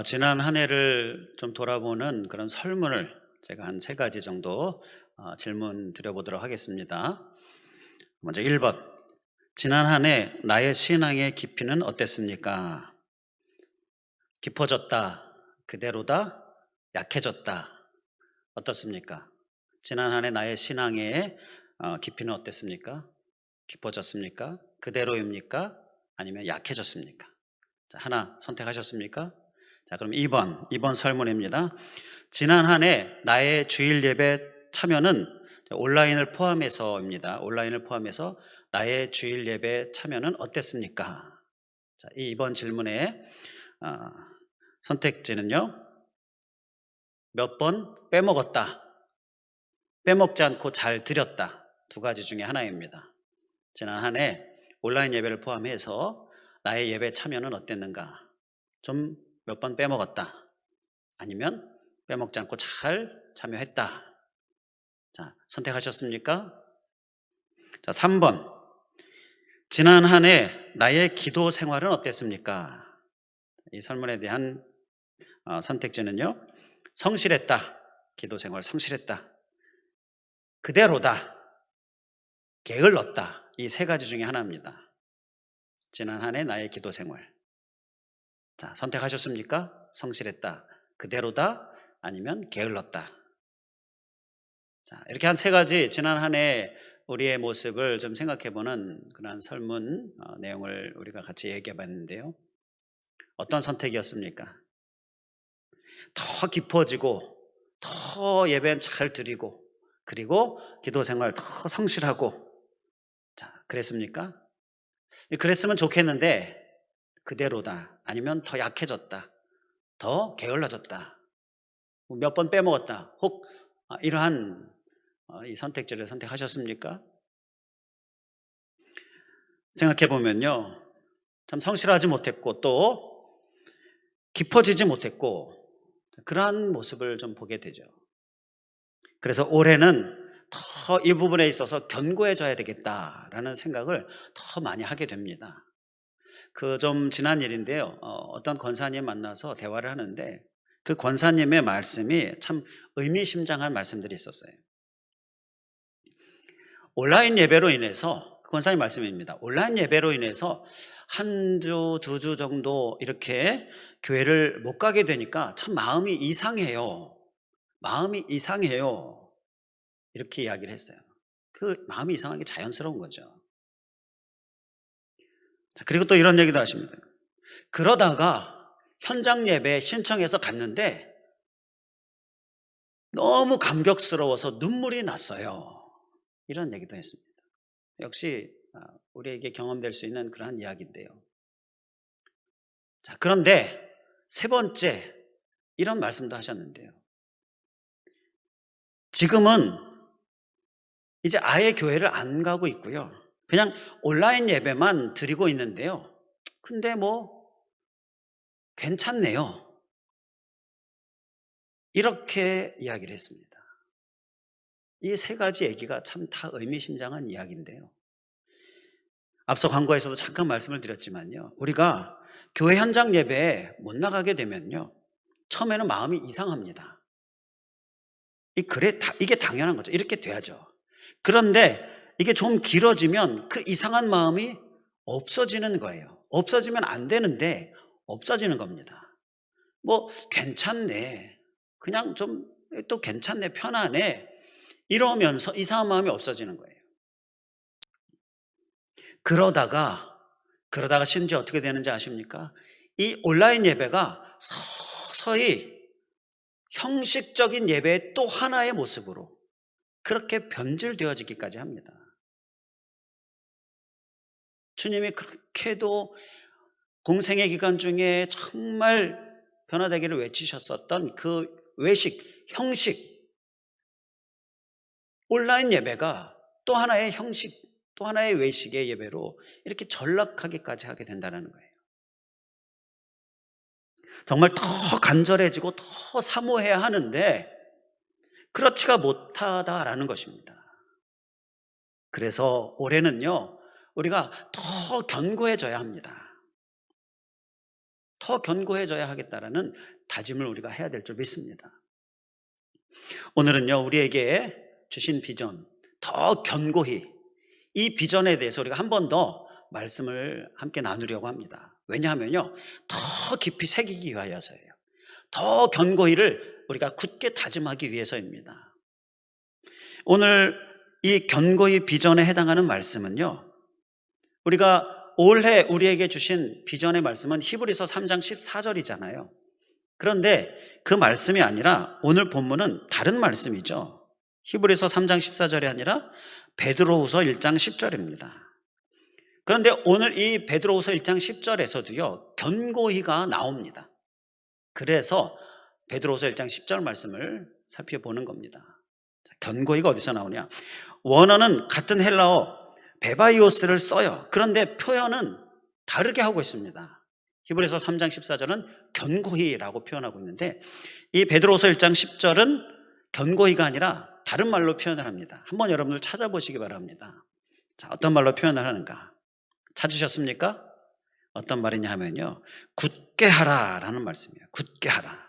지난 한 해를 좀 돌아보는 그런 설문을 제가 한 세 가지 정도 질문 드려보도록 하겠습니다. 먼저 1번. 지난 한 해 나의 신앙의 깊이는 어땠습니까? 깊어졌다, 그대로다, 약해졌다. 어떻습니까? 지난 한 해 나의 신앙의 깊이는 어땠습니까? 깊어졌습니까? 그대로입니까? 아니면 약해졌습니까? 자, 하나 선택하셨습니까? 자, 그럼 2번 설문입니다. 지난 한 해 나의 주일 예배 참여는 온라인을 포함해서입니다. 온라인을 포함해서 나의 주일 예배 참여는 어땠습니까? 자, 이 이번 질문의 어, 선택지는요. 몇 번 빼먹었다, 빼먹지 않고 잘 드렸다. 두 가지 중에 하나입니다. 지난 한 해 온라인 예배를 포함해서 나의 예배 참여는 어땠는가? 좀 몇 번 빼먹었다. 아니면 빼먹지 않고 잘 참여했다. 자, 선택하셨습니까? 자, 3번. 지난 한 해 나의 기도 생활은 어땠습니까? 이 설문에 대한 선택지는요. 성실했다. 기도 생활 성실했다. 그대로다. 게을렀다. 이 세 가지 중에 하나입니다. 지난 한 해 나의 기도 생활. 자, 선택하셨습니까? 성실했다. 그대로다. 아니면 게을렀다. 자, 이렇게 한 세 가지 지난 한 해 우리의 모습을 좀 생각해보는 그런 설문 내용을 우리가 같이 얘기해 봤는데요. 어떤 선택이었습니까? 더 깊어지고, 더 예배는 잘 드리고, 그리고 기도 생활 더 성실하고, 자, 그랬습니까? 그랬으면 좋겠는데, 그대로다. 아니면 더 약해졌다. 더 게을러졌다. 몇 번 빼먹었다. 혹 이러한 이 선택지를 선택하셨습니까? 생각해 보면요. 참 성실하지 못했고 또 깊어지지 못했고 그러한 모습을 좀 보게 되죠. 그래서 올해는 더 이 부분에 있어서 견고해져야 되겠다라는 생각을 더 많이 하게 됩니다. 그 좀 지난 일인데요. 어떤 권사님 만나서 대화를 하는데 그 권사님의 말씀이 참 의미심장한 말씀들이 있었어요. 온라인 예배로 인해서 그 권사님 말씀입니다. 온라인 예배로 인해서 한 주, 두 주 정도 이렇게 교회를 못 가게 되니까 참 마음이 이상해요. 마음이 이상해요. 이렇게 이야기를 했어요. 그 마음이 이상한 게 자연스러운 거죠. 그리고 또 이런 얘기도 하십니다. 그러다가 현장 예배 신청해서 갔는데 너무 감격스러워서 눈물이 났어요. 이런 얘기도 했습니다. 역시 우리에게 경험될 수 있는 그러한 이야기인데요. 자, 그런데 세 번째 이런 말씀도 하셨는데요. 지금은 이제 아예 교회를 안 가고 있고요. 그냥 온라인 예배만 드리고 있는데요. 근데 뭐 괜찮네요. 이렇게 이야기를 했습니다. 이 세 가지 얘기가 참 다 의미심장한 이야기인데요. 앞서 광고에서도 잠깐 말씀을 드렸지만요. 우리가 교회 현장 예배에 못 나가게 되면요. 처음에는 마음이 이상합니다. 이게 당연한 거죠. 이렇게 돼야죠. 그런데 이게 좀 길어지면 그 이상한 마음이 없어지는 거예요. 없어지면 안 되는데 없어지는 겁니다. 뭐 괜찮네. 그냥 좀 또 괜찮네. 편하네. 이러면서 이상한 마음이 없어지는 거예요. 그러다가 심지어 어떻게 되는지 아십니까? 이 온라인 예배가 서서히 형식적인 예배의 또 하나의 모습으로 그렇게 변질되어지기까지 합니다. 주님이 그렇게도 공생의 기간 중에 정말 변화되기를 외치셨었던 그 외식, 형식, 온라인 예배가 또 하나의 형식, 또 하나의 외식의 예배로 이렇게 전락하기까지 하게 된다는 거예요. 정말 더 간절해지고 더 사모해야 하는데 그렇지가 못하다라는 것입니다. 그래서 올해는요, 우리가 더 견고해져야 합니다. 더 견고해져야 하겠다라는 다짐을 우리가 해야 될 줄 믿습니다. 오늘은요, 우리에게 주신 비전, 더 견고히 이 비전에 대해서 우리가 한 번 더 말씀을 함께 나누려고 합니다. 왜냐하면요, 더 깊이 새기기 위하여서예요. 더 견고히를 우리가 굳게 다짐하기 위해서입니다. 오늘 이 견고히 비전에 해당하는 말씀은요, 우리가 올해 우리에게 주신 비전의 말씀은 히브리서 3장 14절이잖아요. 그런데 그 말씀이 아니라 오늘 본문은 다른 말씀이죠. 히브리서 3장 14절이 아니라 베드로후서 1장 10절입니다. 그런데 오늘 이 베드로후서 1장 10절에서도요, 견고히가 나옵니다. 그래서 베드로후서 1장 10절 말씀을 살펴보는 겁니다. 견고히가 어디서 나오냐? 원어는 같은 헬라어 베바이오스를 써요. 그런데 표현은 다르게 하고 있습니다. 히브리서 3장 14절은 견고히라고 표현하고 있는데 이 베드로후서 1장 10절은 견고히가 아니라 다른 말로 표현을 합니다. 한번 여러분들 찾아보시기 바랍니다. 자, 어떤 말로 표현을 하는가? 찾으셨습니까? 어떤 말이냐 하면요, 굳게 하라라는 말씀이에요. 굳게 하라.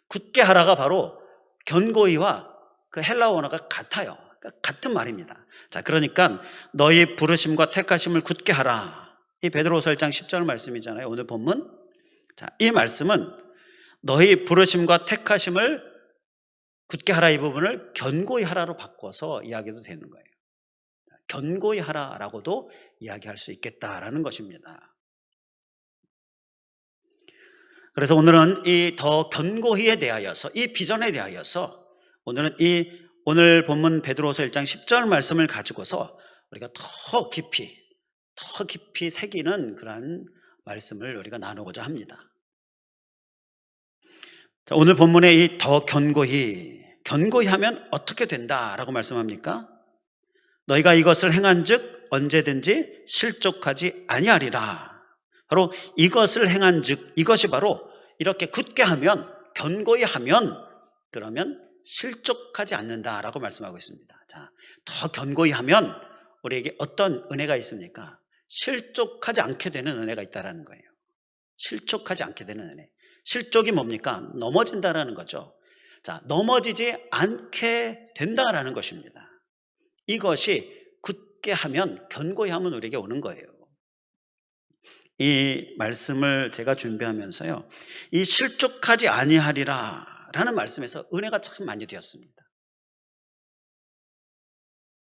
굳게 하라가 바로 견고히와 그 헬라어 원어가 같아요. 그러니까 같은 말입니다. 자, 그러니까 너희 부르심과 택하심을 굳게 하라. 이 베드로후서 1장 10절 말씀이잖아요. 오늘 본문. 자, 이 말씀은 너희 부르심과 택하심을 굳게 하라 이 부분을 견고히 하라로 바꿔서 이야기해도 되는 거예요. 견고히 하라라고도 이야기할 수 있겠다라는 것입니다. 그래서 오늘은 이 더 견고히에 대하여서, 이 비전에 대하여서 오늘은 이 오늘 본문 베드로후서 1장 10절 말씀을 가지고서 우리가 더 깊이 새기는 그런 말씀을 우리가 나누고자 합니다. 자, 오늘 본문에 이 더 견고히 하면 어떻게 된다라고 말씀합니까? 너희가 이것을 행한즉 언제든지 실족하지 아니하리라. 바로 이것을 행한즉, 이것이 바로 이렇게 굳게 하면, 견고히 하면, 그러면 실족하지 않는다라고 말씀하고 있습니다. 자, 더 견고히 하면 우리에게 어떤 은혜가 있습니까? 실족하지 않게 되는 은혜가 있다라는 거예요. 실족하지 않게 되는 은혜. 실족이 뭡니까? 넘어진다라는 거죠. 자, 넘어지지 않게 된다라는 것입니다. 이것이 굳게 하면, 견고히 하면 우리에게 오는 거예요. 이 말씀을 제가 준비하면서요, 이 실족하지 아니하리라 라는 말씀에서 은혜가 참 많이 되었습니다.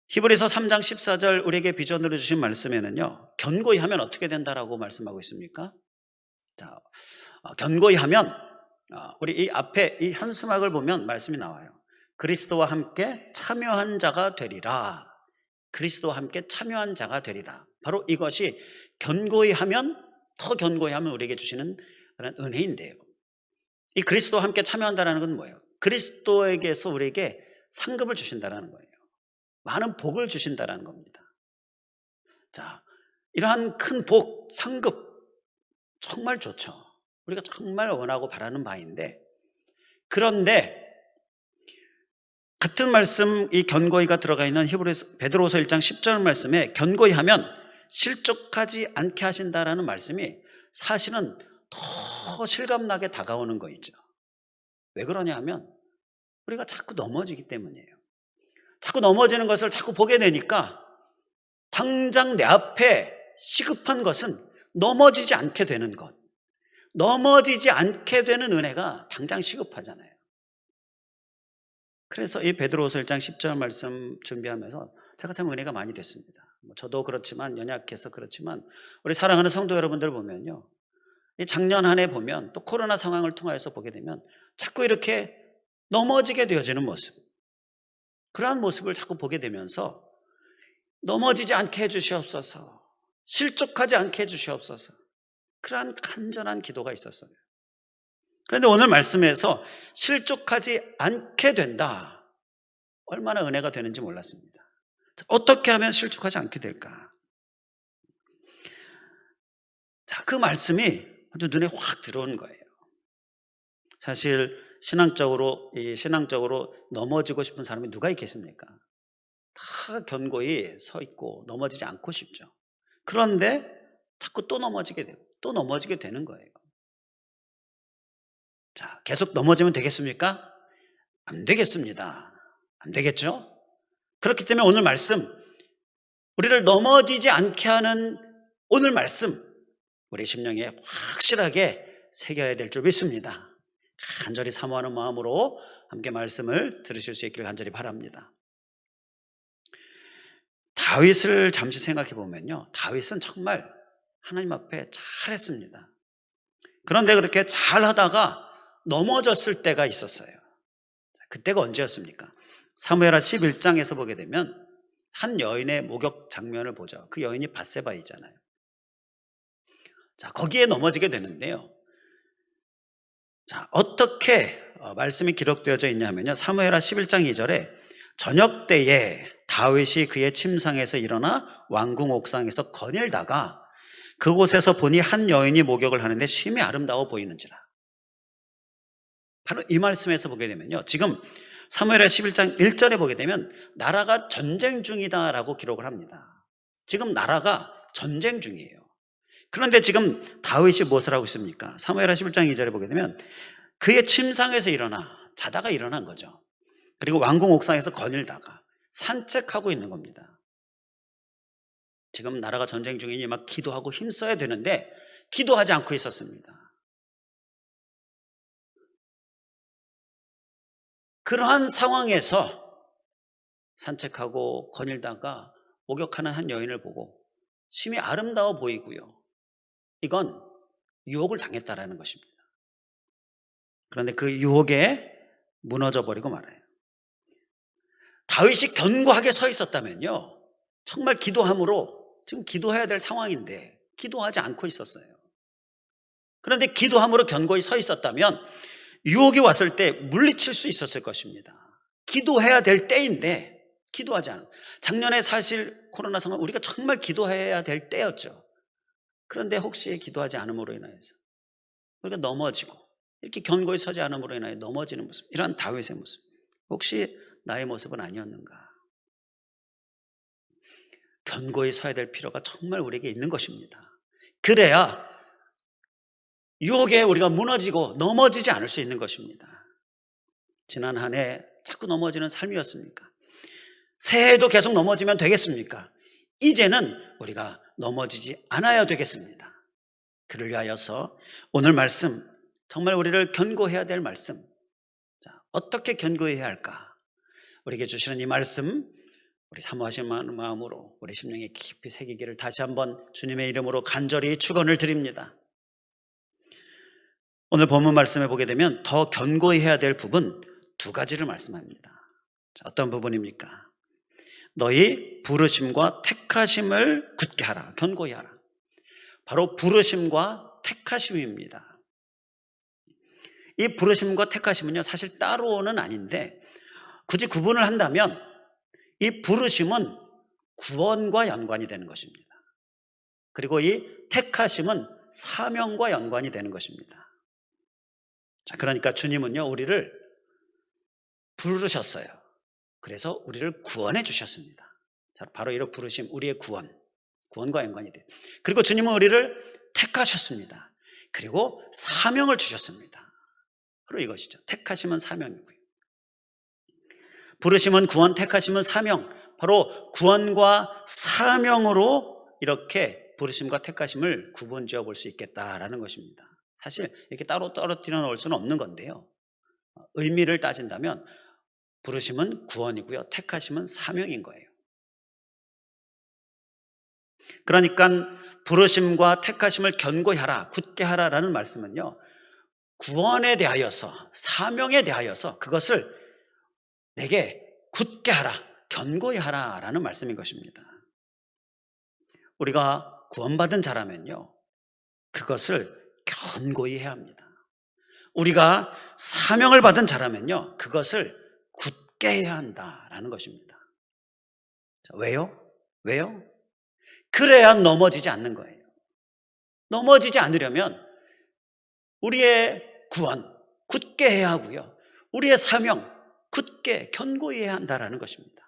히브리서 3장 14절 우리에게 비전으로 주신 말씀에는요, 견고히 하면 어떻게 된다라고 말씀하고 있습니까? 자, 견고히 하면 우리 이 앞에 이 현수막을 보면 말씀이 나와요. 그리스도와 함께 참여한 자가 되리라. 그리스도와 함께 참여한 자가 되리라. 바로 이것이 견고히 하면, 더 견고히 하면 우리에게 주시는 그런 은혜인데요. 이 그리스도와 함께 참여한다는 건 뭐예요? 그리스도에게서 우리에게 상급을 주신다는 거예요. 많은 복을 주신다는 겁니다. 자, 이러한 큰 복, 상급 정말 좋죠. 우리가 정말 원하고 바라는 바인데, 그런데 같은 말씀, 이 견고히가 들어가 있는 베드로후서 1장 10절 말씀에 견고히 하면 실족하지 않게 하신다라는 말씀이 사실은 더 실감나게 다가오는 거 있죠. 왜 그러냐 하면 우리가 자꾸 넘어지기 때문이에요. 자꾸 넘어지는 것을 자꾸 보게 되니까 당장 내 앞에 시급한 것은 넘어지지 않게 되는 것, 넘어지지 않게 되는 은혜가 당장 시급하잖아요. 그래서 이 베드로후서 1장 10절 말씀 준비하면서 제가 참 은혜가 많이 됐습니다. 저도 그렇지만, 연약해서 그렇지만 우리 사랑하는 성도 여러분들 보면요, 이 작년 한 해 보면, 또 코로나 상황을 통하여서 보게 되면 자꾸 이렇게 넘어지게 되어지는 모습, 그러한 모습을 자꾸 보게 되면서 넘어지지 않게 해주시옵소서, 실족하지 않게 해주시옵소서, 그러한 간절한 기도가 있었어요. 그런데 오늘 말씀에서 실족하지 않게 된다, 얼마나 은혜가 되는지 몰랐습니다. 어떻게 하면 실족하지 않게 될까? 자, 그 말씀이 아주 눈에 확 들어오는 거예요. 사실 신앙적으로 넘어지고 싶은 사람이 누가 있겠습니까? 다 견고히 서 있고 넘어지지 않고 싶죠. 그런데 자꾸 또 넘어지게 되고 또 넘어지게 되는 거예요. 자, 계속 넘어지면 되겠습니까? 안 되겠습니다. 안 되겠죠? 그렇기 때문에 오늘 말씀, 우리를 넘어지지 않게 하는 오늘 말씀, 우리 심령에 확실하게 새겨야 될 줄 믿습니다. 간절히 사모하는 마음으로 함께 말씀을 들으실 수 있기를 간절히 바랍니다. 다윗을 잠시 생각해 보면요, 다윗은 정말 하나님 앞에 잘했습니다. 그런데 그렇게 잘하다가 넘어졌을 때가 있었어요. 그때가 언제였습니까? 사무엘하 11장에서 보게 되면 한 여인의 목욕 장면을 보죠. 그 여인이 밧세바이잖아요. 자, 거기에 넘어지게 되는데요. 자, 어떻게 말씀이 기록되어져 있냐면요, 사무엘하 11장 2절에 저녁 때에 다윗이 그의 침상에서 일어나 왕궁 옥상에서 거닐다가 그곳에서 보니 한 여인이 목욕을 하는데 심히 아름다워 보이는지라. 바로 이 말씀에서 보게 되면요, 지금 사무엘하 11장 1절에 보게 되면 나라가 전쟁 중이다라고 기록을 합니다. 지금 나라가 전쟁 중이에요. 그런데 지금 다윗이 무엇을 하고 있습니까? 사무엘하 11장 2절에 보게 되면 그의 침상에서 자다가 일어난 거죠. 그리고 왕궁 옥상에서 거닐다가 산책하고 있는 겁니다. 지금 나라가 전쟁 중이니 막 기도하고 힘써야 되는데 기도하지 않고 있었습니다. 그러한 상황에서 산책하고 거닐다가 목욕하는 한 여인을 보고 심히 아름다워 보이고요, 이건 유혹을 당했다라는 것입니다. 그런데 그 유혹에 무너져 버리고 말아요. 다윗이 견고하게 서 있었다면요, 정말 기도함으로, 지금 기도해야 될 상황인데 기도하지 않고 있었어요. 그런데 기도함으로 견고히 서 있었다면 유혹이 왔을 때 물리칠 수 있었을 것입니다. 기도해야 될 때인데 기도하지 않아. 작년에 사실 코로나 상황 우리가 정말 기도해야 될 때였죠. 그런데 혹시 기도하지 않음으로 인하여서 우리가 넘어지고, 이렇게 견고히 서지 않음으로 인하여 넘어지는 모습, 이러한 다윗의 모습, 혹시 나의 모습은 아니었는가? 견고히 서야 될 필요가 정말 우리에게 있는 것입니다. 그래야 유혹에 우리가 무너지고 넘어지지 않을 수 있는 것입니다. 지난 한 해 자꾸 넘어지는 삶이었습니까? 새해에도 계속 넘어지면 되겠습니까? 이제는 우리가 넘어지지 않아야 되겠습니다. 그를 위하여서 오늘 말씀, 정말 우리를 견고해야 될 말씀, 자, 어떻게 견고해야 할까? 우리에게 주시는 이 말씀, 우리 사모하시는 마음으로 우리 심령에 깊이 새기기를 다시 한번 주님의 이름으로 간절히 축원을 드립니다. 오늘 본문 말씀에 보게 되면 더 견고히 해야 될 부분 두 가지를 말씀합니다. 자, 어떤 부분입니까? 너희 부르심과 택하심을 굳게 하라, 견고히 하라. 바로 부르심과 택하심입니다. 이 부르심과 택하심은요, 사실 따로는 아닌데 굳이 구분을 한다면 이 부르심은 구원과 연관이 되는 것입니다. 그리고 이 택하심은 사명과 연관이 되는 것입니다. 자, 그러니까 주님은요, 우리를 부르셨어요. 그래서 우리를 구원해 주셨습니다. 자, 바로 이런 부르심, 우리의 구원과 연관이 돼요. 그리고 주님은 우리를 택하셨습니다. 그리고 사명을 주셨습니다. 바로 이것이죠. 택하심은 사명이고요, 부르심은 구원, 택하심은 사명. 바로 구원과 사명으로 이렇게 부르심과 택하심을 구분지어 볼 수 있겠다라는 것입니다. 사실 이렇게 따로 떨어뜨려 놓을 수는 없는 건데요, 의미를 따진다면 부르심은 구원이고요, 택하심은 사명인 거예요. 그러니까 부르심과 택하심을 견고히 하라, 굳게 하라라는 말씀은요, 구원에 대하여서, 사명에 대하여서 그것을 내게 굳게 하라, 견고히 하라라는 말씀인 것입니다. 우리가 구원받은 자라면요, 그것을 견고히 해야 합니다. 우리가 사명을 받은 자라면요, 그것을 굳게 해야 한다라는 것입니다. 자, 왜요? 그래야 넘어지지 않는 거예요. 넘어지지 않으려면 우리의 구원 굳게 해야 하고요, 우리의 사명 굳게 견고히 해야 한다라는 것입니다.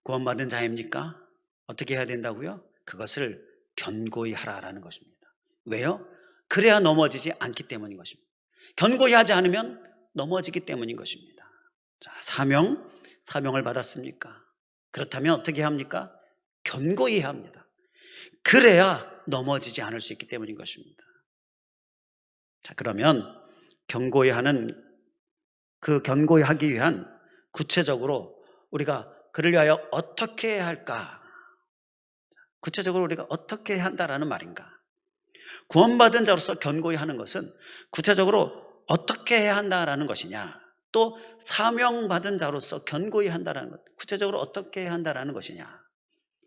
구원받은 자입니까? 어떻게 해야 된다고요? 그것을 견고히 하라라는 것입니다. 왜요? 그래야 넘어지지 않기 때문인 것입니다. 견고히 하지 않으면 넘어지기 때문인 것입니다. 자, 사명을 받았습니까? 그렇다면 어떻게 합니까? 견고히 해야 합니다. 그래야 넘어지지 않을 수 있기 때문인 것입니다. 자, 그러면 견고히 하기 위한 구체적으로 우리가 그를 위하여 어떻게 해야 할까? 구체적으로 우리가 어떻게 해야 한다라는 말인가? 구원받은 자로서 견고히 하는 것은 구체적으로 어떻게 해야 한다라는 것이냐? 또 사명받은 자로서 견고히 한다라는 것, 구체적으로 어떻게 해야 한다라는 것이냐?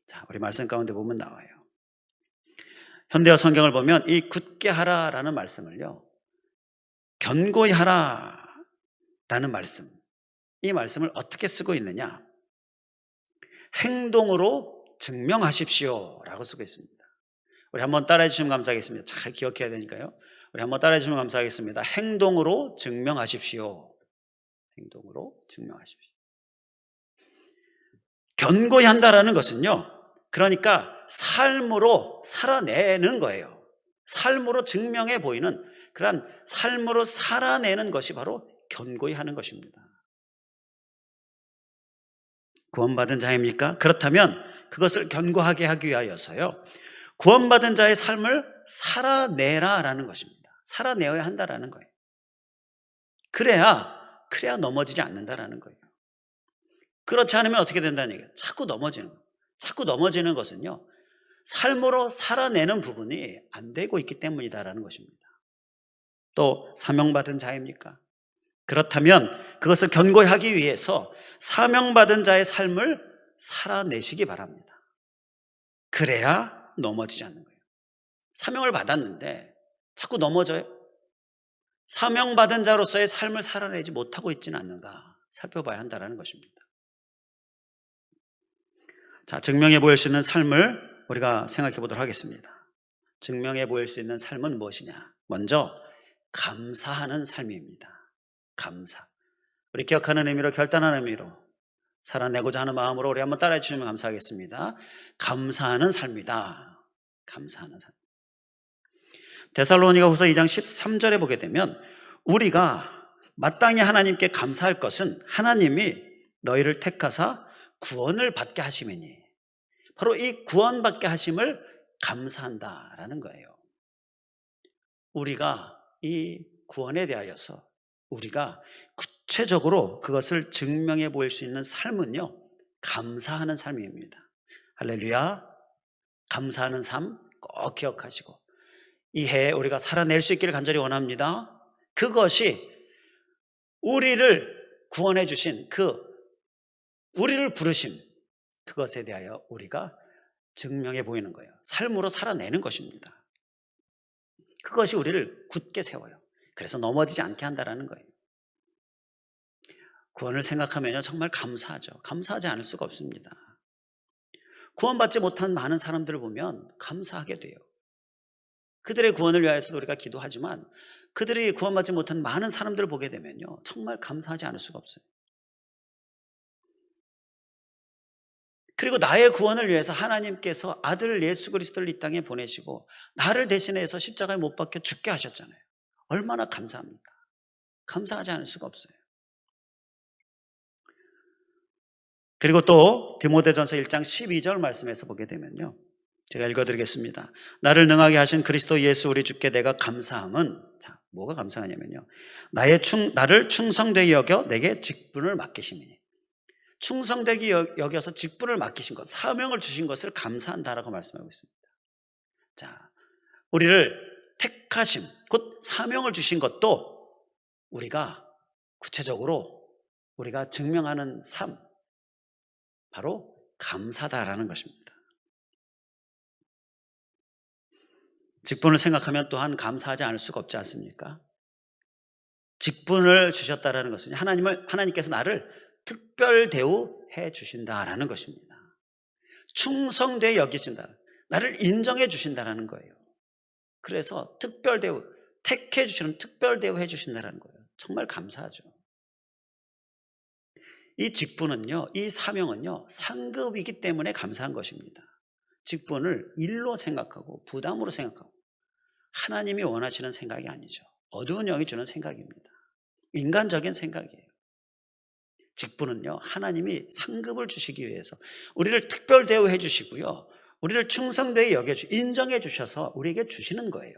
자, 우리 말씀 가운데 보면 나와요. 현대어 성경을 보면 이 굳게 하라라는 말씀을요, 견고히 하라라는 말씀, 이 말씀을 어떻게 쓰고 있느냐? 행동으로 증명하십시오 라고 쓰고 있습니다. 우리 한번 따라해 주시면 감사하겠습니다. 잘 기억해야 되니까요. 우리 한번 따라해 주시면 감사하겠습니다. 행동으로 증명하십시오. 행동으로 증명하십시오. 견고히 한다라는 것은요, 그러니까 삶으로 살아내는 거예요. 삶으로 증명해 보이는 그러한 삶으로 살아내는 것이 바로 견고히 하는 것입니다. 구원받은 자입니까? 그렇다면 그것을 견고하게 하기 위하여서요, 구원받은 자의 삶을 살아내라라는 것입니다. 살아내어야 한다라는 거예요. 그래야 넘어지지 않는다라는 거예요. 그렇지 않으면 어떻게 된다는 얘기예요? 자꾸 넘어지는 것은요, 삶으로 살아내는 부분이 안 되고 있기 때문이다라는 것입니다. 또 사명받은 자입니까? 그렇다면 그것을 견고히 하기 위해서 사명받은 자의 삶을 살아내시기 바랍니다. 그래야 넘어지지 않는 거예요. 사명을 받았는데 자꾸 넘어져요. 사명받은 자로서의 삶을 살아내지 못하고 있지는 않는가 살펴봐야 한다는 것입니다. 자, 증명해 보일 수 있는 삶을 우리가 생각해 보도록 하겠습니다. 증명해 보일 수 있는 삶은 무엇이냐? 먼저 감사하는 삶입니다. 감사. 우리 기억하는 의미로, 결단하는 의미로, 살아내고자 하는 마음으로 우리 한번 따라해 주시면 감사하겠습니다. 감사하는 삶이다. 감사하는 삶. 데살로니가 후서 2장 13절에 보게 되면 우리가 마땅히 하나님께 감사할 것은 하나님이 너희를 택하사 구원을 받게 하심이니, 바로 이 구원받게 하심을 감사한다라는 거예요. 우리가 이 구원에 대하여서 우리가 구체적으로 그것을 증명해 보일 수 있는 삶은요, 감사하는 삶입니다. 할렐루야. 감사하는 삶 꼭 기억하시고 이 해에 우리가 살아낼 수 있기를 간절히 원합니다. 그것이 우리를 구원해 주신 우리를 부르신 그것에 대하여 우리가 증명해 보이는 거예요. 삶으로 살아내는 것입니다. 그것이 우리를 굳게 세워요. 그래서 넘어지지 않게 한다는 거예요. 구원을 생각하면요, 정말 감사하죠. 감사하지 않을 수가 없습니다. 구원받지 못한 많은 사람들을 보면 감사하게 돼요. 그들의 구원을 위하여서 우리가 기도하지만 그들이 구원받지 못한 많은 사람들을 보게 되면요, 정말 감사하지 않을 수가 없어요. 그리고 나의 구원을 위해서 하나님께서 아들 예수 그리스도를 이 땅에 보내시고 나를 대신해서 십자가에 못 박혀 죽게 하셨잖아요. 얼마나 감사합니까? 감사하지 않을 수가 없어요. 그리고 또 디모데전서 1장 12절 말씀에서 보게 되면요, 제가 읽어드리겠습니다. 나를 능하게 하신 그리스도 예수 우리 주께 내가 감사함은, 자, 뭐가 감사하냐면요, 나를 충성되게 여겨 내게 직분을 맡기심이니, 충성되게 여겨서 직분을 맡기신 것, 사명을 주신 것을 감사한다라고 말씀하고 있습니다. 자, 우리를 택하심, 곧 사명을 주신 것도 우리가 구체적으로 우리가 증명하는 삶, 바로 감사다라는 것입니다. 직분을 생각하면 또한 감사하지 않을 수가 없지 않습니까? 직분을 주셨다라는 것은 하나님께서 나를 특별 대우해 주신다라는 것입니다. 충성되게 여기신다, 나를 인정해 주신다라는 거예요. 그래서 특별 대우, 택해 주시는 특별 대우해 주신다라는 거예요. 정말 감사하죠. 이 직분은요, 이 사명은요, 상급이기 때문에 감사한 것입니다. 직분을 일로 생각하고 부담으로 생각하고 하나님이 원하시는 생각이 아니죠. 어두운 영이 주는 생각입니다. 인간적인 생각이에요. 직분은요, 하나님이 상급을 주시기 위해서 우리를 특별 대우해 주시고요, 우리를 충성되게 인정해 주셔서 우리에게 주시는 거예요.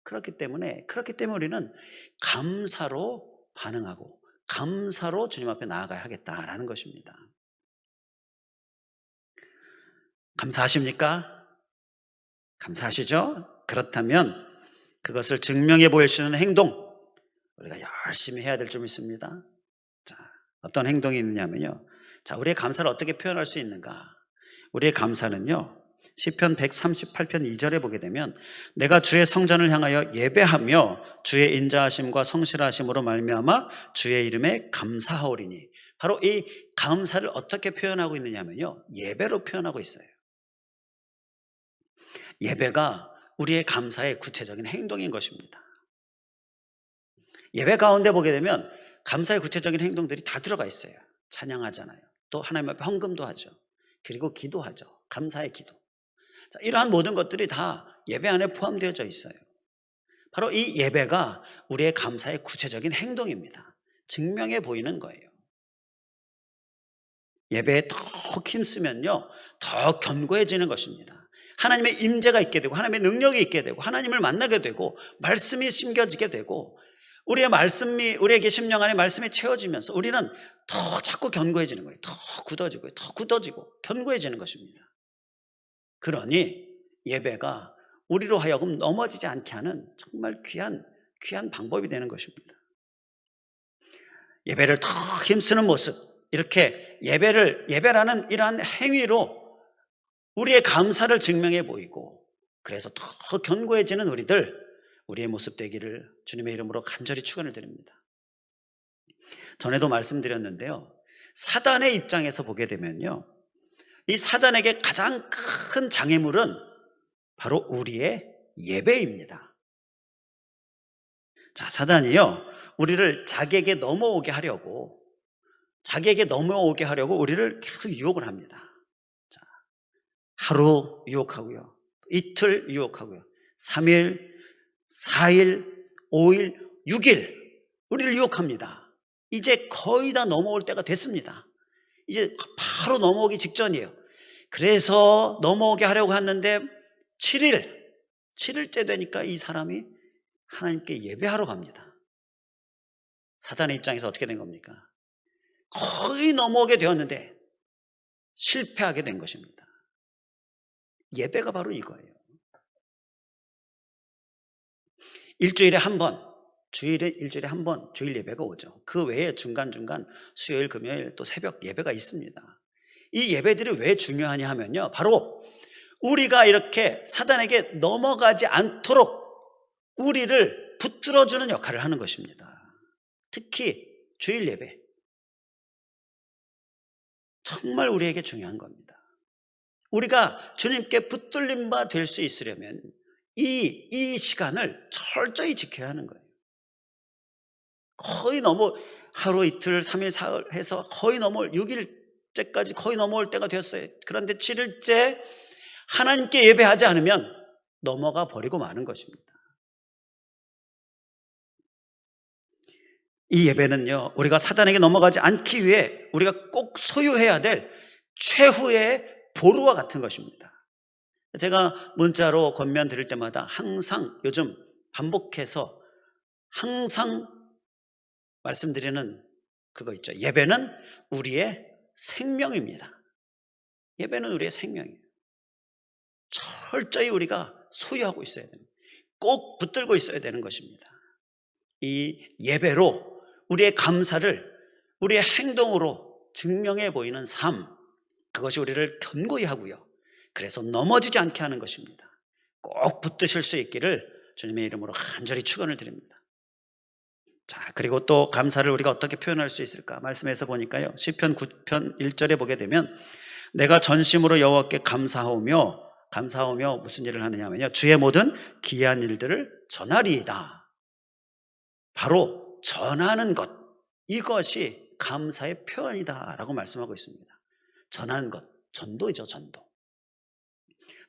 그렇기 때문에 우리는 감사로 반응하고 감사로 주님 앞에 나아가야 하겠다라는 것입니다. 감사하십니까? 감사하시죠? 그렇다면 그것을 증명해 보일 수 있는 행동, 우리가 열심히 해야 될 점 있습니다. 자, 어떤 행동이 있느냐면요, 자, 우리의 감사를 어떻게 표현할 수 있는가? 우리의 감사는요, 시편 138편 2절에 보게 되면 내가 주의 성전을 향하여 예배하며 주의 인자하심과 성실하심으로 말미암아 주의 이름에 감사하오리니, 바로 이 감사를 어떻게 표현하고 있느냐면요, 예배로 표현하고 있어요. 예배가 우리의 감사의 구체적인 행동인 것입니다. 예배 가운데 보게 되면 감사의 구체적인 행동들이 다 들어가 있어요. 찬양하잖아요. 또 하나님 앞에 헌금도 하죠. 그리고 기도하죠. 감사의 기도. 자, 이러한 모든 것들이 다 예배 안에 포함되어져 있어요. 바로 이 예배가 우리의 감사의 구체적인 행동입니다. 증명해 보이는 거예요. 예배에 더 힘쓰면요, 더 견고해지는 것입니다. 하나님의 임재가 있게 되고 하나님의 능력이 있게 되고 하나님을 만나게 되고 말씀이 심겨지게 되고 우리의 말씀이, 우리에게 심령 안에 말씀이 채워지면서 우리는 더 자꾸 견고해지는 거예요. 더 굳어지고 견고해지는 것입니다. 그러니 예배가 우리로 하여금 넘어지지 않게 하는 정말 귀한 방법이 되는 것입니다. 예배를 더 힘쓰는 모습, 이렇게 예배라는 이러한 행위로 우리의 감사를 증명해 보이고, 그래서 더 견고해지는 우리의 모습 되기를 주님의 이름으로 간절히 축원을 드립니다. 전에도 말씀드렸는데요, 사단의 입장에서 보게 되면요, 이 사단에게 가장 큰 장애물은 바로 우리의 예배입니다. 자, 사단이요, 우리를 자기에게 넘어오게 하려고 우리를 계속 유혹을 합니다. 자, 하루 유혹하고요, 이틀 유혹하고요, 3일, 4일, 5일, 6일 우리를 유혹합니다. 이제 거의 다 넘어올 때가 됐습니다. 이제 바로 넘어오기 직전이에요. 그래서 넘어오게 하려고 했는데 7일째 되니까 이 사람이 하나님께 예배하러 갑니다. 사단의 입장에서 어떻게 된 겁니까? 거의 넘어오게 되었는데 실패하게 된 것입니다. 예배가 바로 이거예요. 일주일에 한 번 주일 예배가 오죠. 그 외에 중간중간 수요일, 금요일 또 새벽 예배가 있습니다. 이 예배들이 왜 중요하냐 하면요, 바로 우리가 이렇게 사단에게 넘어가지 않도록 우리를 붙들어주는 역할을 하는 것입니다. 특히 주일 예배, 정말 우리에게 중요한 겁니다. 우리가 주님께 붙들림 바 될 수 있으려면 이 시간을 철저히 지켜야 하는 거예요. 거의 하루 이틀 3일 4일 해서 거의 6일째까지 거의 넘어올 때가 되었어요. 그런데 7일째 하나님께 예배하지 않으면 넘어가 버리고 마는 것입니다. 이 예배는요, 우리가 사단에게 넘어가지 않기 위해 우리가 꼭 소유해야 될 최후의 보루와 같은 것입니다. 제가 문자로 권면 드릴 때마다 항상 요즘 반복해서 항상 말씀드리는 그거 있죠. 예배는 우리의 생명입니다. 예배는 우리의 생명이에요. 철저히 우리가 소유하고 있어야 됩니다. 꼭 붙들고 있어야 되는 것입니다. 이 예배로 우리의 감사를 우리의 행동으로 증명해 보이는 삶, 그것이 우리를 견고히 하고요, 그래서 넘어지지 않게 하는 것입니다. 꼭 붙드실 수 있기를 주님의 이름으로 간절히 축원을 드립니다. 자, 그리고 또 감사를 우리가 어떻게 표현할 수 있을까? 말씀에서 보니까요, 시편 9편 1절에 보게 되면 내가 전심으로 여호와께 감사하오며 무슨 일을 하느냐면요, 주의 모든 기이한 일들을 전하리이다. 바로 전하는 것, 이것이 감사의 표현이다 라고 말씀하고 있습니다. 전하는 것, 전도이죠. 전도.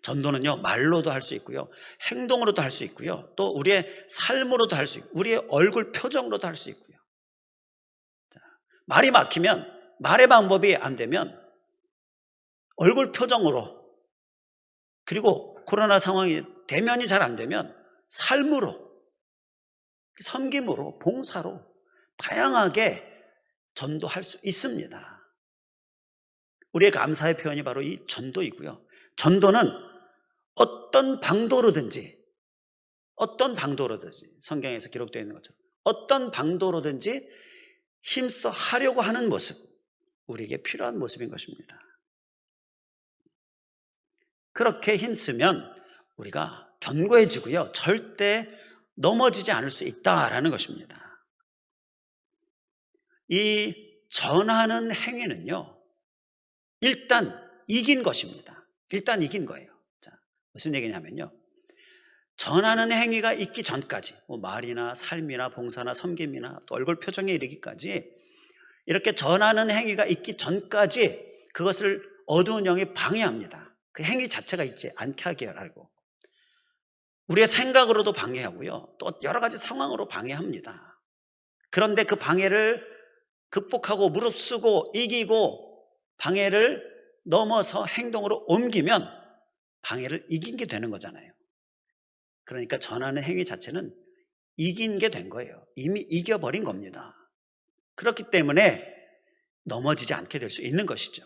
전도는요, 말로도 할 수 있고요, 행동으로도 할 수 있고요, 또 우리의 삶으로도 할 수 있고, 우리의 얼굴 표정으로도 할 수 있고요. 자, 말이 막히면, 말의 방법이 안 되면 얼굴 표정으로, 그리고 코로나 상황이 대면이 잘 안 되면 삶으로, 섬김으로, 봉사로 다양하게 전도할 수 있습니다. 우리의 감사의 표현이 바로 이 전도이고요. 전도는 어떤 방도로든지 성경에서 기록되어 있는 것처럼 어떤 방도로든지 힘써 하려고 하는 모습, 우리에게 필요한 모습인 것입니다. 그렇게 힘쓰면 우리가 견고해지고요, 절대 넘어지지 않을 수 있다라는 것입니다. 이 전하는 행위는요, 일단 이긴 것입니다. 일단 이긴 거예요. 자, 무슨 얘기냐면요, 전하는 행위가 있기 전까지, 말이나 삶이나 봉사나 섬김이나 또 얼굴 표정에 이르기까지, 이렇게 전하는 행위가 있기 전까지 그것을 어두운 영이 방해합니다. 그 행위 자체가 있지 않게 하게 하고, 우리의 생각으로도 방해하고요, 또 여러 가지 상황으로 방해합니다. 그런데 그 방해를 극복하고 무릅쓰고 이기고 방해를 넘어서 행동으로 옮기면 방해를 이긴 게 되는 거잖아요. 그러니까 전하는 행위 자체는 이긴 게 된 거예요. 이미 이겨버린 겁니다. 그렇기 때문에 넘어지지 않게 될 수 있는 것이죠.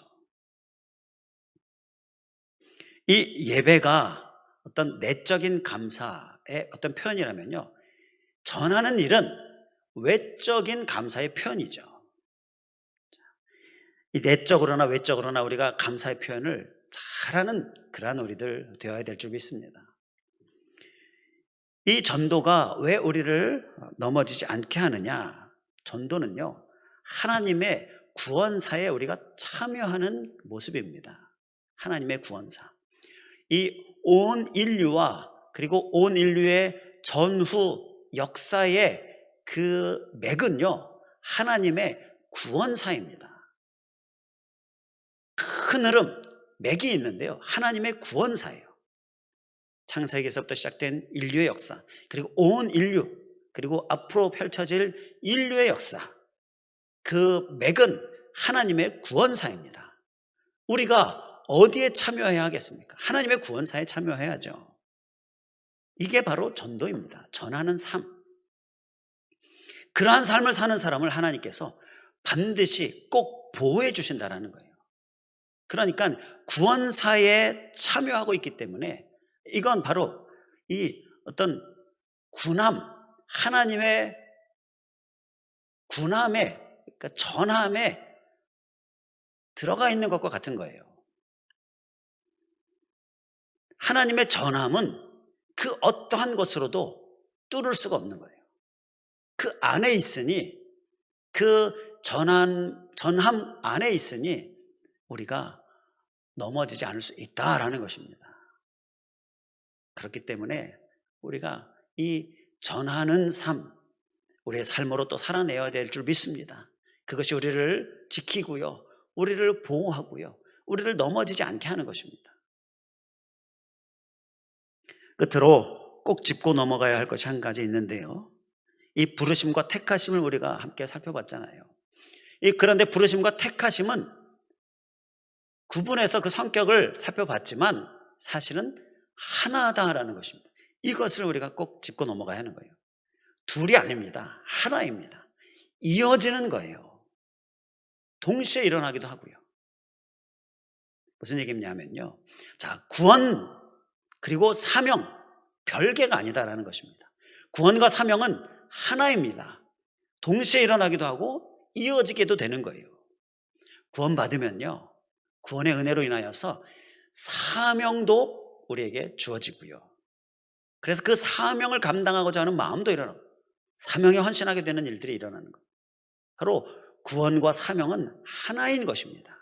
이 예배가 어떤 내적인 감사의 어떤 표현이라면요, 전하는 일은 외적인 감사의 표현이죠. 이 내적으로나 외적으로나 우리가 감사의 표현을 잘하는 그러한 우리들 되어야 될 줄 믿습니다. 이 전도가 왜 우리를 넘어지지 않게 하느냐? 전도는요, 하나님의 구원사에 우리가 참여하는 모습입니다. 하나님의 구원사. 이 온 인류와 그리고 온 인류의 전후 역사의 그 맥은요, 하나님의 구원사입니다. 큰 흐름, 맥이 있는데요, 하나님의 구원사예요. 창세기에서부터 시작된 인류의 역사, 그리고 온 인류, 그리고 앞으로 펼쳐질 인류의 역사, 그 맥은 하나님의 구원사입니다. 우리가 어디에 참여해야 하겠습니까? 하나님의 구원사에 참여해야죠. 이게 바로 전도입니다. 전하는 삶. 그러한 삶을 사는 사람을 하나님께서 반드시 꼭 보호해 주신다는 거예요. 그러니까 구원사에 참여하고 있기 때문에 이건 바로 이 어떤 군함, 하나님의 군함에, 그러니까 전함에 들어가 있는 것과 같은 거예요. 하나님의 전함은 그 어떠한 것으로도 뚫을 수가 없는 거예요. 그 안에 있으니, 그 전함 안에 있으니 우리가 넘어지지 않을 수 있다라는 것입니다. 그렇기 때문에 우리가 이 전하는 삶, 우리의 삶으로 또 살아내야 될 줄 믿습니다. 그것이 우리를 지키고요, 우리를 보호하고요, 우리를 넘어지지 않게 하는 것입니다. 끝으로 꼭 짚고 넘어가야 할 것이 한 가지 있는데요, 이 부르심과 택하심을 우리가 함께 살펴봤잖아요. 그런데 부르심과 택하심은 구분해서 그 성격을 살펴봤지만 사실은 하나다라는 것입니다. 이것을 우리가 꼭 짚고 넘어가야 하는 거예요. 둘이 아닙니다. 하나입니다. 이어지는 거예요. 동시에 일어나기도 하고요. 무슨 얘기냐면요, 자, 구원 그리고 사명 별개가 아니다라는 것입니다. 구원과 사명은 하나입니다. 동시에 일어나기도 하고 이어지게도 되는 거예요. 구원받으면요, 구원의 은혜로 인하여서 사명도 우리에게 주어지고요, 그래서 그 사명을 감당하고자 하는 마음도 일어나고 사명에 헌신하게 되는 일들이 일어나는 것, 바로 구원과 사명은 하나인 것입니다.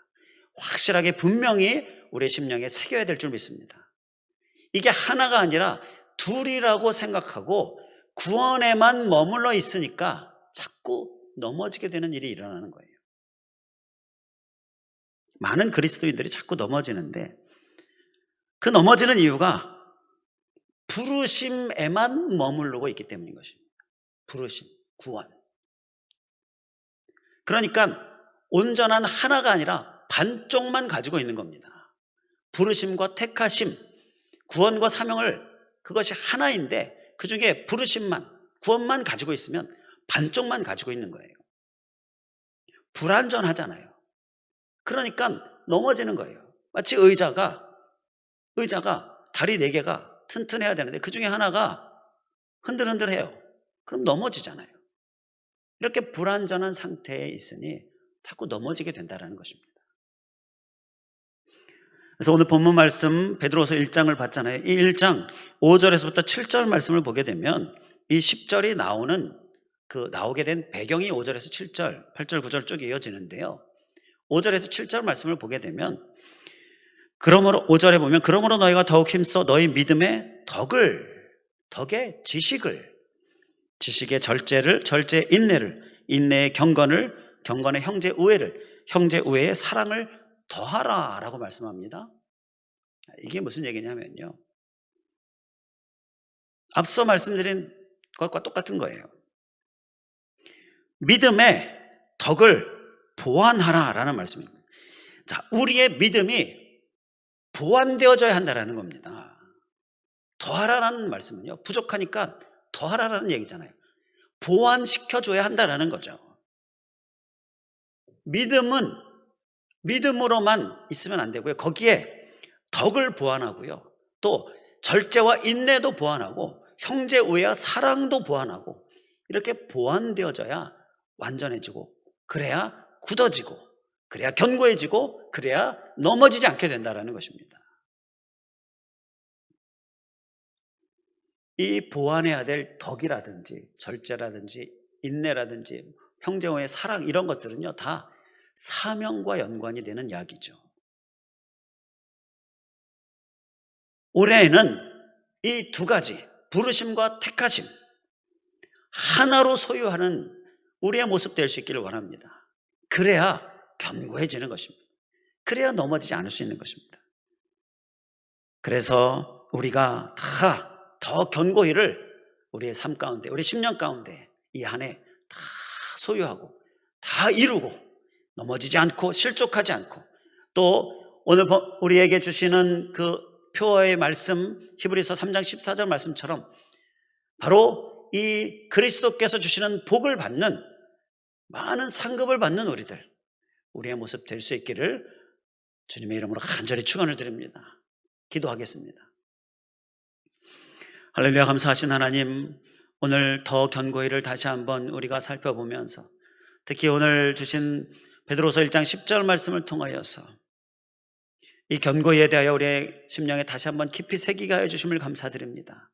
확실하게 분명히 우리의 심령에 새겨야 될 줄 믿습니다. 이게 하나가 아니라 둘이라고 생각하고 구원에만 머물러 있으니까 자꾸 넘어지게 되는 일이 일어나는 거예요. 많은 그리스도인들이 자꾸 넘어지는데, 그 넘어지는 이유가 부르심에만 머무르고 있기 때문인 것입니다. 부르심, 구원. 그러니까 온전한 하나가 아니라 반쪽만 가지고 있는 겁니다. 부르심과 택하심, 구원과 사명을 그것이 하나인데 그 중에 부르심만, 구원만 가지고 있으면 반쪽만 가지고 있는 거예요. 불완전하잖아요. 그러니까 넘어지는 거예요. 마치 의자가 다리 4개가 튼튼해야 되는데 그 중에 하나가 흔들흔들해요. 그럼 넘어지잖아요. 이렇게 불완전한 상태에 있으니 자꾸 넘어지게 된다는 것입니다. 그래서 오늘 본문 말씀 베드로서 1장을 봤잖아요. 이 1장 5절에서부터 7절 말씀을 보게 되면 이 10절이 나오게 된 배경이 5절에서 7절, 8절, 9절 쭉 이어지는데요. 5절에서 7절 말씀을 보게 되면 그러므로 5절에 보면 그러므로 너희가 더욱 힘써 너희 믿음의 덕의 지식의 절제의 인내의 경건의 형제 우애의 사랑을 더하라 라고 말씀합니다. 이게 무슨 얘기냐면요, 앞서 말씀드린 것과 똑같은 거예요. 믿음의 덕을 보완하라 라는 말씀입니다. 자, 우리의 믿음이 보완되어져야 한다는 겁니다. 더하라라는 말씀은요, 부족하니까 더하라라는 얘기잖아요. 보완시켜줘야 한다는 거죠. 믿음으로만 있으면 안 되고요, 거기에 덕을 보완하고요, 또 절제와 인내도 보완하고 형제 우애와 사랑도 보완하고, 이렇게 보완되어져야 완전해지고, 그래야 굳어지고, 그래야 견고해지고, 그래야 넘어지지 않게 된다는 것입니다. 이 보완해야 될 덕이라든지 절제라든지 인내라든지 형제와의 사랑, 이런 것들은요 다 사명과 연관이 되는 이야기죠. 올해에는 이 두 가지, 부르심과 택하심, 하나로 소유하는 우리의 모습 될 수 있기를 원합니다. 그래야 견고해지는 것입니다. 그래야 넘어지지 않을 수 있는 것입니다. 그래서 우리가 더 견고히를 우리의 삶 가운데, 우리 10년 가운데 이 한 해 다 소유하고 다 이루고 넘어지지 않고 실족하지 않고, 또 오늘 우리에게 주시는 그 표어의 말씀, 히브리서 3장 14절 말씀처럼 바로 이 그리스도께서 주시는 복을 받는, 많은 상급을 받는 우리의 모습 될 수 있기를 주님의 이름으로 간절히 축원을 드립니다. 기도하겠습니다. 할렐루야. 감사하신 하나님, 오늘 더 견고히를 다시 한번 우리가 살펴보면서, 특히 오늘 주신 베드로서 1장 10절 말씀을 통하여서 이 견고히에 대하여 우리의 심령에 다시 한번 깊이 새기게 하여 주심을 감사드립니다.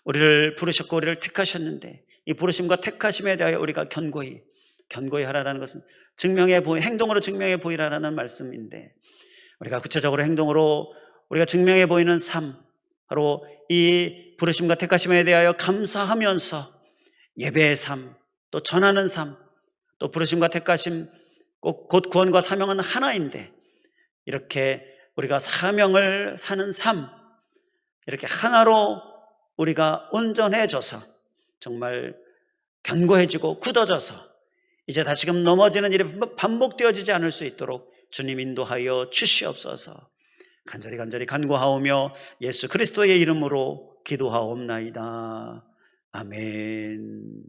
우리를 부르셨고 우리를 택하셨는데, 이 부르심과 택하심에 대하여 우리가 견고히 하라는 것은 행동으로 증명해 보이라는 말씀인데, 우리가 구체적으로 행동으로 우리가 증명해 보이는 삶, 바로 이 부르심과 택하심에 대하여 감사하면서 예배의 삶, 또 전하는 삶, 또 부르심과 택하심, 곧 구원과 사명은 하나인데, 이렇게 우리가 사명을 사는 삶, 이렇게 하나로 우리가 온전해져서 정말 견고해지고 굳어져서 이제 다시금 넘어지는 일이 반복되어지지 않을 수 있도록 주님 인도하여 주시옵소서. 간절히 간구하오며 예수 그리스도의 이름으로 기도하옵나이다. 아멘.